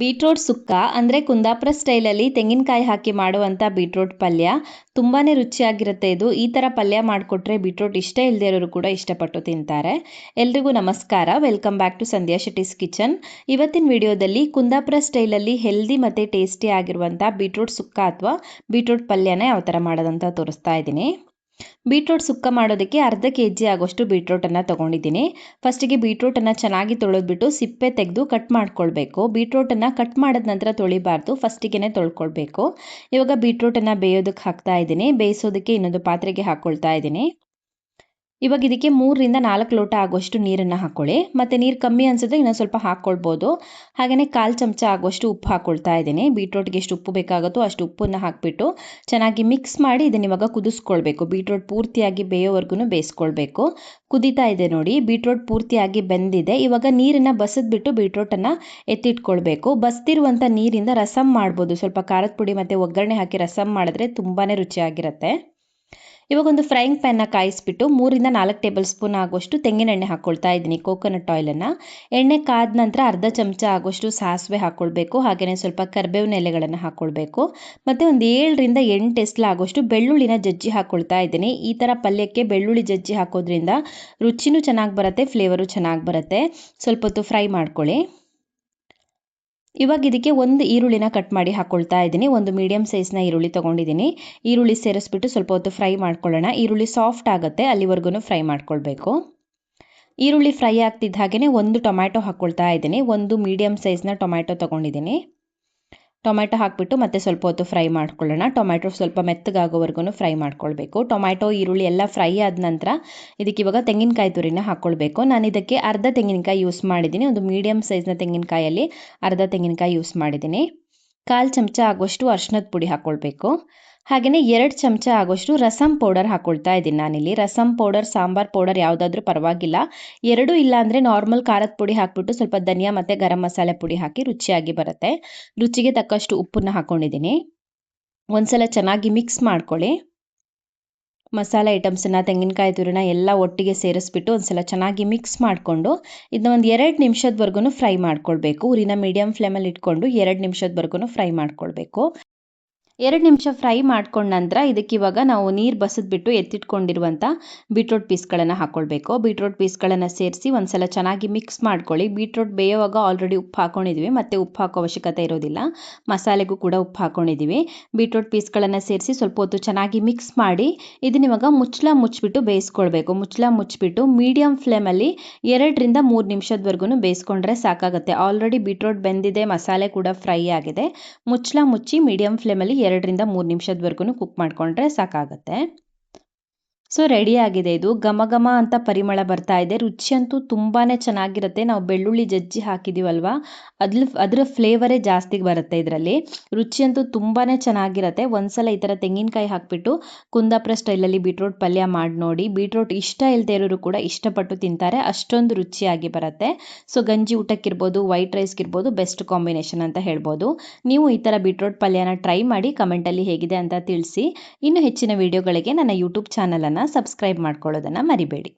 Beetroot ಸುಕ್ಕ ಅಂದರೆ ಕುಂದಾಪುರ ಸ್ಟೈಲಲ್ಲಿ ತೆಂಗಿನಕಾಯಿ ಹಾಕಿ ಮಾಡುವಂಥ ಬೀಟ್ರೋಟ್ ಪಲ್ಯ ತುಂಬಾ ರುಚಿಯಾಗಿರುತ್ತೆ. ಇದು ಈ ಥರ ಪಲ್ಯ ಮಾಡಿಕೊಟ್ರೆ ಬೀಟ್ರೋಟ್ ಇಷ್ಟ ಇಲ್ಲದೇ ಇರೋರು ಕೂಡ ಇಷ್ಟಪಟ್ಟು ತಿಂತಾರೆ. ಎಲ್ರಿಗೂ ನಮಸ್ಕಾರ, welcome back to Sandhya Shetty's kitchen. ಇವತ್ತಿನ ವಿಡಿಯೋದಲ್ಲಿ ಕುಂದಾಪುರ ಸ್ಟೈಲಲ್ಲಿ ಹೆಲ್ದಿ ಮತ್ತು ಟೇಸ್ಟಿ ಆಗಿರುವಂಥ ಬೀಟ್ರೋಟ್ ಸುಕ್ಕ ಅಥವಾ ಬೀಟ್ರೋಟ್ ಪಲ್ಯನ ಯಾವ ಥರ ಮಾಡೋದಂತ ತೋರಿಸ್ತಾ ಇದ್ದೀನಿ. ಬೀಟ್ರೋಟ್ ಸುಕ್ಕ ಮಾಡೋದಕ್ಕೆ ಅರ್ಧ kg ಆಗೋಷ್ಟು ಬೀಟ್ರೋಟನ್ನು ತೊಗೊಂಡಿದ್ದೀನಿ. ಫಸ್ಟಿಗೆ ಬೀಟ್ರೋಟನ್ನು ಚೆನ್ನಾಗಿ ತೊಳೆದ್ಬಿಟ್ಟು ಸಿಪ್ಪೆ ತೆಗೆದು ಕಟ್ ಮಾಡ್ಕೊಳ್ಬೇಕು. ಬೀಟ್ರೋಟನ್ನು ಕಟ್ ಮಾಡಿದ ನಂತರ ತೊಳಿಬಾರ್ದು, ಫಸ್ಟಿಗೆ ತೊಳ್ಕೊಳ್ಬೇಕು. ಇವಾಗ ಬೀಟ್ರೋಟನ್ನು ಬೇಯೋದಕ್ಕೆ ಹಾಕ್ತಾ ಇದ್ದೀನಿ. ಬೇಯಿಸೋದಕ್ಕೆ ಇನ್ನೊಂದು ಪಾತ್ರೆಗೆ ಹಾಕ್ಕೊಳ್ತಾ ಇದ್ದೀನಿ. ಇವಾಗ ಇದಕ್ಕೆ 3 ರಿಂದ 4 ಲೋಟ ಆಗೋಷ್ಟು ನೀರನ್ನು ಹಾಕ್ಕೊಳ್ಳಿ. ಮತ್ತು ನೀರು ಕಮ್ಮಿ ಅನಿಸಿದ್ರೆ ಇನ್ನೊಂದು ಸ್ವಲ್ಪ ಹಾಕ್ಕೊಳ್ಬೋದು. ಹಾಗೆಯೇ 1/4 ಚಮಚ ಆಗೋಷ್ಟು ಉಪ್ಪು ಹಾಕ್ಕೊಳ್ತಾ ಇದ್ದೀನಿ. ಬೀಟ್ರೋಟ್ಗೆ ಎಷ್ಟು ಉಪ್ಪು ಬೇಕಾಗುತ್ತೋ ಅಷ್ಟು ಉಪ್ಪನ್ನು ಹಾಕಿಬಿಟ್ಟು ಚೆನ್ನಾಗಿ ಮಿಕ್ಸ್ ಮಾಡಿ ಇದನ್ನು ಇವಾಗ ಕುದಿಸ್ಕೊಳ್ಬೇಕು. ಬೀಟ್ರೋಟ್ ಪೂರ್ತಿಯಾಗಿ ಬೇಯೋವರೆಗೂ ಬೇಯಿಸ್ಕೊಳ್ಬೇಕು. ಕುದೀತಾ ಇದೆ ನೋಡಿ, ಬೀಟ್ರೋಟ್ ಪೂರ್ತಿಯಾಗಿ ಬೆಂದಿದೆ. ಇವಾಗ ನೀರನ್ನು ಬಸಿದ್ಬಿಟ್ಟು ಬೀಟ್ರೋಟನ್ನು ಎತ್ತಿಟ್ಕೊಳ್ಬೇಕು. ಬಸ್ತಿರುವಂಥ ನೀರಿಂದ ರಸಮ್ ಮಾಡ್ಬೋದು. ಸ್ವಲ್ಪ ಖಾರದ ಪುಡಿ ಮತ್ತು ಒಗ್ಗರಣೆ ಹಾಕಿ ರಸಮ್ ಮಾಡಿದ್ರೆ ತುಂಬಾ ರುಚಿಯಾಗಿರುತ್ತೆ. ಇವಾಗ ಒಂದು ಫ್ರೈಯಿಂಗ್ ಪ್ಯಾನ್ನ ಕಾಯಿಸ್ಬಿಟ್ಟು 3 ರಿಂದ 4 ಟೇಬಲ್ ಸ್ಪೂನ್ ಆಗೋಷ್ಟು ತೆಂಗಿನ ಎಣ್ಣೆ ಹಾಕ್ಕೊಳ್ತಾ ಇದ್ದೀನಿ, ಕೋಕೋನಟ್ ಆಯಿಲನ್ನು. ಎಣ್ಣೆ ಕಾದ ನಂತರ ಅರ್ಧ ಚಮಚ ಆಗೋಷ್ಟು ಸಾಸಿವೆ ಹಾಕ್ಕೊಳ್ಬೇಕು. ಹಾಗೆಯೇ ಸ್ವಲ್ಪ ಕರಿಬೇವಿನ ಎಲೆಗಳನ್ನು ಹಾಕ್ಕೊಳ್ಬೇಕು. ಮತ್ತು ಒಂದು 7 ರಿಂದ 8 ಎಸ್ಲು ಆಗೋಷ್ಟು ಬೆಳ್ಳುಳ್ಳಿನ ಜಜ್ಜಿ ಹಾಕ್ಕೊಳ್ತಾ ಇದ್ದೀನಿ. ಈ ಥರ ಪಲ್ಯಕ್ಕೆ ಬೆಳ್ಳುಳ್ಳಿ ಜಜ್ಜಿ ಹಾಕೋದ್ರಿಂದ ರುಚಿನೂ ಚೆನ್ನಾಗಿ ಬರುತ್ತೆ, ಫ್ಲೇವರು ಚೆನ್ನಾಗಿ ಬರುತ್ತೆ. ಸ್ವಲ್ಪ ಹೊತ್ತು ಫ್ರೈ ಮಾಡ್ಕೊಳ್ಳಿ. ಇವಾಗ ಇದಕ್ಕೆ ಒಂದು ಈರುಳ್ಳಿನ ಕಟ್ ಮಾಡಿ ಹಾಕ್ಕೊಳ್ತಾ ಇದ್ದೀನಿ. ಒಂದು ಮೀಡಿಯಮ್ ಸೈಜ್ನ ಈರುಳ್ಳಿ ತೊಗೊಂಡಿದ್ದೀನಿ. ಈರುಳ್ಳಿ ಸೇರಿಸ್ಬಿಟ್ಟು ಸ್ವಲ್ಪ ಹೊತ್ತು ಫ್ರೈ ಮಾಡ್ಕೊಳ್ಳೋಣ. ಈರುಳ್ಳಿ ಸಾಫ್ಟ್ ಆಗುತ್ತೆ, ಅಲ್ಲಿವರೆಗೂ ಫ್ರೈ ಮಾಡ್ಕೊಳ್ಬೇಕು. ಈರುಳ್ಳಿ ಫ್ರೈ ಆಗ್ತಿದ್ದ ಹಾಗೆಯೇ ಒಂದು ಟೊಮ್ಯಾಟೊ ಹಾಕ್ಕೊಳ್ತಾ ಇದ್ದೀನಿ. ಒಂದು ಮೀಡಿಯಮ್ ಸೈಜ್ನ ಟೊಮ್ಯಾಟೊ ತೊಗೊಂಡಿದ್ದೀನಿ. ಟೊಮ್ಯಾಟೊ ಹಾಕಿಬಿಟ್ಟು ಮತ್ತೆ ಸ್ವಲ್ಪ ಹೊತ್ತು ಫ್ರೈ ಮಾಡ್ಕೊಳ್ಳೋಣ. ಟೊಮ್ಯಾಟೊ ಸ್ವಲ್ಪ ಮೆತ್ತಗಾಗೋವರೆಗೂ ಫ್ರೈ ಮಾಡ್ಕೊಳ್ಬೇಕು. ಟೊಮ್ಯಾಟೊ ಈರುಳ್ಳಿ ಎಲ್ಲ ಫ್ರೈ ಆದ ನಂತರ ಇದಕ್ಕೆ ಇವಾಗ ತೆಂಗಿನಕಾಯಿ ತುರಿನ ಹಾಕ್ಕೊಳ್ಬೇಕು. ನಾನು ಇದಕ್ಕೆ ಅರ್ಧ ತೆಂಗಿನಕಾಯಿ ಯೂಸ್ ಮಾಡಿದ್ದೀನಿ. ಒಂದು ಮೀಡಿಯಮ್ ಸೈಜ್ನ ತೆಂಗಿನಕಾಯಲ್ಲಿ ಅರ್ಧ ತೆಂಗಿನಕಾಯಿ ಯೂಸ್ ಮಾಡಿದ್ದೀನಿ. 1/4 ಚಮಚ ಆಗೋಷ್ಟು ಅರಿಶಿಣದ ಪುಡಿ ಹಾಕ್ಕೊಳ್ಬೇಕು. ಹಾಗೆಯೇ 2 ಚಮಚ ಆಗೋಷ್ಟು ರಸಮ್ ಪೌಡರ್ ಹಾಕ್ಕೊಳ್ತಾ ಇದ್ದೀನಿ ನಾನಿಲ್ಲಿ. ರಸಮ್ ಪೌಡರ್, ಸಾಂಬಾರ್ ಪೌಡರ್ ಯಾವುದಾದ್ರೂ ಪರವಾಗಿಲ್ಲ. 2 ಇಲ್ಲ ಅಂದರೆ ನಾರ್ಮಲ್ ಖಾರದ ಪುಡಿ ಹಾಕ್ಬಿಟ್ಟು ಸ್ವಲ್ಪ ಧನಿಯಾ ಮತ್ತು ಗರಂ ಮಸಾಲೆ ಪುಡಿ ಹಾಕಿ ರುಚಿಯಾಗಿ ಬರುತ್ತೆ. ರುಚಿಗೆ ತಕ್ಕಷ್ಟು ಉಪ್ಪನ್ನು ಹಾಕ್ಕೊಂಡಿದ್ದೀನಿ. ಒಂದ್ಸಲ ಚೆನ್ನಾಗಿ ಮಿಕ್ಸ್ ಮಾಡ್ಕೊಳ್ಳಿ. ಮಸಾಲೆ ಐಟಮ್ಸನ್ನು, ತೆಂಗಿನಕಾಯಿ ತುರಿನ ಎಲ್ಲ ಒಟ್ಟಿಗೆ ಸೇರಿಸ್ಬಿಟ್ಟು ಒಂದ್ಸಲ ಚೆನ್ನಾಗಿ ಮಿಕ್ಸ್ ಮಾಡಿಕೊಂಡು ಇದನ್ನ ಒಂದು 2 ನಿಮಿಷದವರೆಗೂ ಫ್ರೈ ಮಾಡ್ಕೊಳ್ಬೇಕು. ಉರಿನ ಮೀಡಿಯಮ್ ಫ್ಲೇಮಲ್ಲಿ ಇಟ್ಕೊಂಡು 2 ನಿಮಿಷದವರೆಗೂ ಫ್ರೈ ಮಾಡ್ಕೊಳ್ಬೇಕು. 2 ನಿಮಿಷ ಫ್ರೈ ಮಾಡ್ಕೊಂಡ ನಂತರ ಇದಕ್ಕೆ ಇವಾಗ ನಾವು ನೀರು ಬಸಿದ್ಬಿಟ್ಟು ಎತ್ತಿಟ್ಕೊಂಡಿರುವಂಥ ಬೀಟ್ರೋಟ್ ಪೀಸ್ಗಳನ್ನು ಹಾಕ್ಕೊಳ್ಬೇಕು. ಬೀಟ್ರೋಟ್ ಪೀಸ್ಗಳನ್ನು ಸೇರಿಸಿ ಒಂದ್ಸಲ ಚೆನ್ನಾಗಿ ಮಿಕ್ಸ್ ಮಾಡ್ಕೊಳ್ಳಿ. ಬೀಟ್ರೋಟ್ ಬೇಯುವಾಗ ಆಲ್ರೆಡಿ ಉಪ್ಪು ಹಾಕ್ಕೊಂಡಿದ್ದೀವಿ, ಮತ್ತು ಉಪ್ಪು ಹಾಕೋ ಅವಶ್ಯಕತೆ ಇರೋದಿಲ್ಲ. ಮಸಾಲೆಗೂ ಕೂಡ ಉಪ್ಪು ಹಾಕ್ಕೊಂಡಿದ್ದೀವಿ. ಬೀಟ್ರೋಟ್ ಪೀಸ್ಗಳನ್ನು ಸೇರಿಸಿ ಸ್ವಲ್ಪ ಹೊತ್ತು ಚೆನ್ನಾಗಿ ಮಿಕ್ಸ್ ಮಾಡಿ ಇದನ್ನ ಇವಾಗ ಮುಚ್ಚಿಬಿಟ್ಟು ಬೇಯಿಸ್ಕೊಳ್ಬೇಕು. ಮುಚ್ಚಿಬಿಟ್ಟು ಮೀಡಿಯಮ್ ಫ್ಲೇಮಲ್ಲಿ 2 ರಿಂದ 3 ನಿಮಿಷದವರೆಗೂ ಬೇಯಿಸ್ಕೊಂಡ್ರೆ ಸಾಕಾಗುತ್ತೆ. ಆಲ್ರೆಡಿ ಬೀಟ್ರೋಟ್ ಬೆಂದಿದೆ, ಮಸಾಲೆ ಕೂಡ ಫ್ರೈ ಆಗಿದೆ. ಮುಚ್ಚಿ ಮೀಡಿಯಮ್ ಫ್ಲೇಮಲ್ಲಿ 2 ರಿಂದ 3 ನಿಮಿಷದವರೆಗೂ ಕುಕ್ ಮಾಡಿಕೊಂಡ್ರೆ ಸಾಕಾಗುತ್ತೆ. ಸೊ ರೆಡಿ ಆಗಿದೆ. ಇದು ಘಮ ಘಮ ಅಂತ ಪರಿಮಳ ಬರ್ತಾ ಇದೆ. ರುಚಿ ಅಂತೂ ತುಂಬಾ ಚೆನ್ನಾಗಿರುತ್ತೆ. ನಾವು ಬೆಳ್ಳುಳ್ಳಿ ಜಜ್ಜಿ ಹಾಕಿದ್ದೀವಲ್ವ, ಅದರ ಫ್ಲೇವರೇ ಜಾಸ್ತಿ ಬರುತ್ತೆ ಇದರಲ್ಲಿ. ರುಚಿ ಅಂತೂ ತುಂಬಾ ಚೆನ್ನಾಗಿರುತ್ತೆ. ಒಂದ್ಸಲ ಈ ಥರ ತೆಂಗಿನಕಾಯಿ ಹಾಕಿಬಿಟ್ಟು ಕುಂದಾಪುರ ಸ್ಟೈಲಲ್ಲಿ ಬೀಟ್ರೋಟ್ ಪಲ್ಯ ಮಾಡಿ ನೋಡಿ. ಬೀಟ್ರೋಟ್ ಇಷ್ಟ ಇಲ್ಲದೆ ಇರೋರು ಕೂಡ ಇಷ್ಟಪಟ್ಟು ತಿಂತಾರೆ, ಅಷ್ಟೊಂದು ರುಚಿಯಾಗಿ ಬರುತ್ತೆ. ಸೊ ಗಂಜಿ ಊಟಕ್ಕಿರ್ಬೋದು, ವೈಟ್ ರೈಸ್ಗಿರ್ಬೋದು ಬೆಸ್ಟ್ ಕಾಂಬಿನೇಷನ್ ಅಂತ ಹೇಳ್ಬೋದು. ನೀವು ಈ ಥರ ಬೀಟ್ರೋಟ್ ಪಲ್ಯನ ಟ್ರೈ ಮಾಡಿ ಕಮೆಂಟಲ್ಲಿ ಹೇಗಿದೆ ಅಂತ ತಿಳಿಸಿ. ಇನ್ನು ಹೆಚ್ಚಿನ ವಿಡಿಯೋಗಳಿಗೆ ನನ್ನ ಯೂಟ್ಯೂಬ್ ಚಾನಲನ್ನು ಸಬ್ಸ್ಕ್ರೈಬ್ ಮಾಡ್ಕೊಳ್ಳೋದನ್ನು ಮರಿಬೇಡಿ.